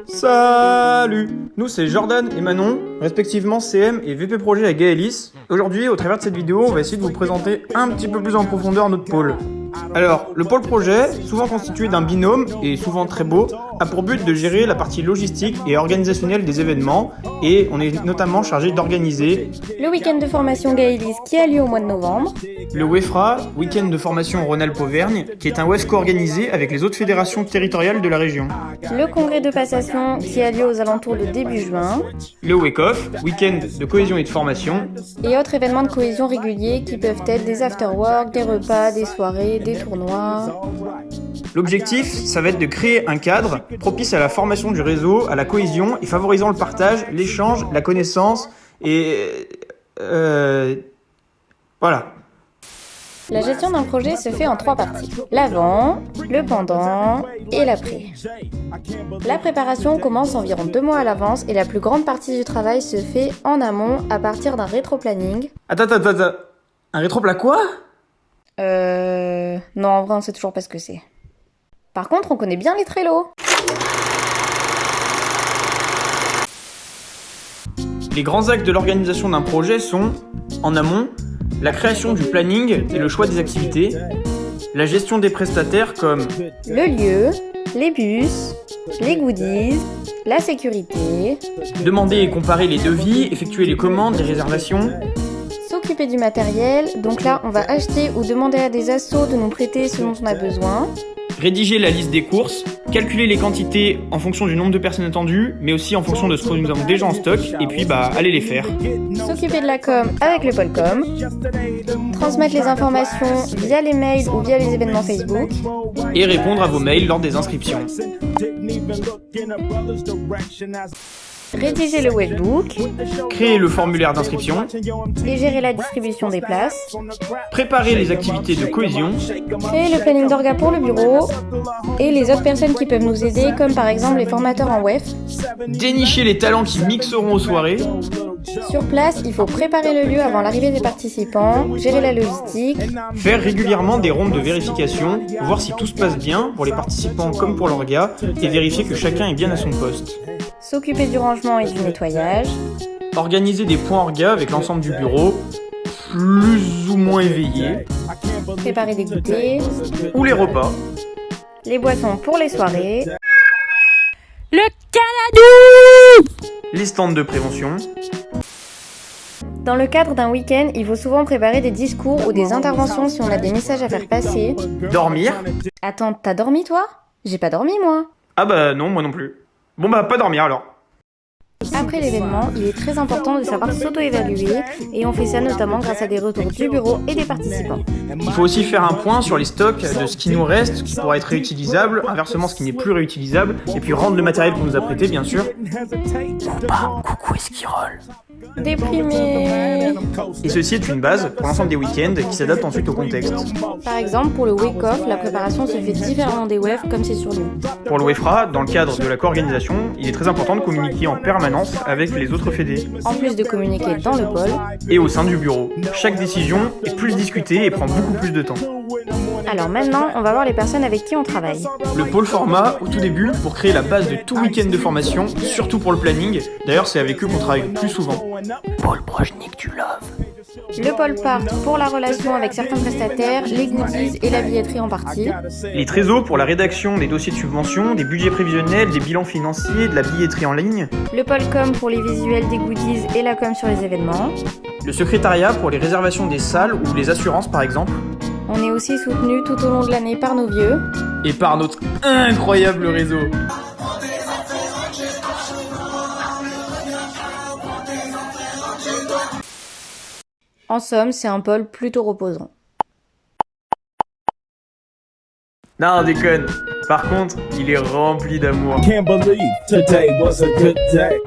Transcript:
Salut! Nous c'est Jordan et Manon, respectivement CM et VP Projet à Gaelis. Aujourd'hui, au travers de cette vidéo, on va essayer de vous présenter un petit peu plus en profondeur notre pôle. Alors, le pôle projet, souvent constitué d'un binôme et souvent très beau, a pour but de gérer la partie logistique et organisationnelle des événements et on est notamment chargé d'organiser le week-end de formation Gaelis qui a lieu au mois de novembre, le WEFRA, Week-end de formation Rhône-Alpes-Auvergne, qui est un WEF organisé avec les autres fédérations territoriales de la région, le congrès de passation qui a lieu aux alentours de début juin, le WECOF, Week-end de cohésion et de formation, et autres événements de cohésion réguliers qui peuvent être des after-work, des repas, des soirées, des tournois. L'objectif, ça va être de créer un cadre propice à la formation du réseau, à la cohésion et favorisant le partage, l'échange, la connaissance et... voilà. La gestion d'un projet se fait en 3 parties. L'avant, le pendant et l'après. La préparation commence environ 2 mois à l'avance et la plus grande partie du travail se fait en amont à partir d'un rétro-planning. Attends. Un rétroplat quoi? Non, en vrai on sait toujours pas ce que c'est. Par contre, on connaît bien les Trello. Les grands axes de l'organisation d'un projet sont, en amont, la création du planning et le choix des activités, la gestion des prestataires comme le lieu, les bus, les goodies, la sécurité, demander et comparer les devis, effectuer les commandes, les réservations, s'occuper du matériel, donc là on va acheter ou demander à des assos de nous prêter ce dont on a besoin, rédiger la liste des courses, calculer les quantités en fonction du nombre de personnes attendues, mais aussi en fonction de ce que nous avons déjà en stock, et puis aller les faire. S'occuper de la com avec le pôle com, transmettre les informations via les mails ou via les événements Facebook, et répondre à vos mails lors des inscriptions. rédiger le webbook, créer le formulaire d'inscription, et gérer la distribution des places, préparer les activités de cohésion, créer le planning d'orga pour le bureau, et les autres personnes qui peuvent nous aider, comme par exemple les formateurs en WEF. dénicher les talents qui mixeront aux soirées. Sur place, il faut préparer le lieu avant l'arrivée des participants, gérer la logistique, faire régulièrement des rondes de vérification, voir si tout se passe bien pour les participants comme pour l'orga, et vérifier que chacun est bien à son poste. s'occuper du rangement et du nettoyage, Organiser des points orga avec l'ensemble du bureau, plus ou moins éveillés, préparer des goûters, ou les repas. les boissons pour les soirées, Le Canadou! Les stands de prévention. Dans le cadre d'un week-end, il faut souvent préparer des discours ou des interventions si on a des messages à faire passer. Dormir. Attends, t'as dormi toi? J'ai pas dormi moi. Ah bah non, moi non plus. Bon bah pas dormir alors. Après l'événement, il est très important de savoir s'auto-évaluer et on fait ça notamment grâce à des retours du bureau et des participants. Il faut aussi faire un point sur les stocks de ce qui nous reste, ce qui pourra être réutilisable, inversement ce qui n'est plus réutilisable, et puis rendre le matériel qu'on nous a prêté bien sûr. Coucou Esquirol. Déprimé. Et ceci est une base pour l'ensemble des week-ends qui s'adapte ensuite au contexte. Par exemple, pour le wake-off, la préparation se fait différemment des WEF comme c'est sur nous. Pour le WEFRA, dans le cadre de la co-organisation, il est très important de communiquer en permanence avec les autres fédés. En plus de communiquer dans le pôle, Et au sein du bureau. Chaque décision est plus discutée et prend beaucoup plus de temps. alors maintenant, on va voir les personnes avec qui on travaille. Le pôle format, au tout début, pour créer la base de tout week-end de formation, surtout pour le planning. D'ailleurs, c'est avec eux qu'on travaille le plus souvent. Paul Brojnik du Love. Le pôle part pour la relation avec certains prestataires, les goodies et la billetterie en partie. Les trésors pour la rédaction des dossiers de subvention, des budgets prévisionnels, des bilans financiers, de la billetterie en ligne. Le pôle com pour les visuels des goodies et la com sur les événements. Le secrétariat pour les réservations des salles ou les assurances par exemple. On est aussi soutenu tout au long de l'année par nos vieux. Et par notre incroyable réseau. En somme, c'est un pôle plutôt reposant. Non, on déconne. Par contre, il est rempli d'amour. Can't believe today was a good day.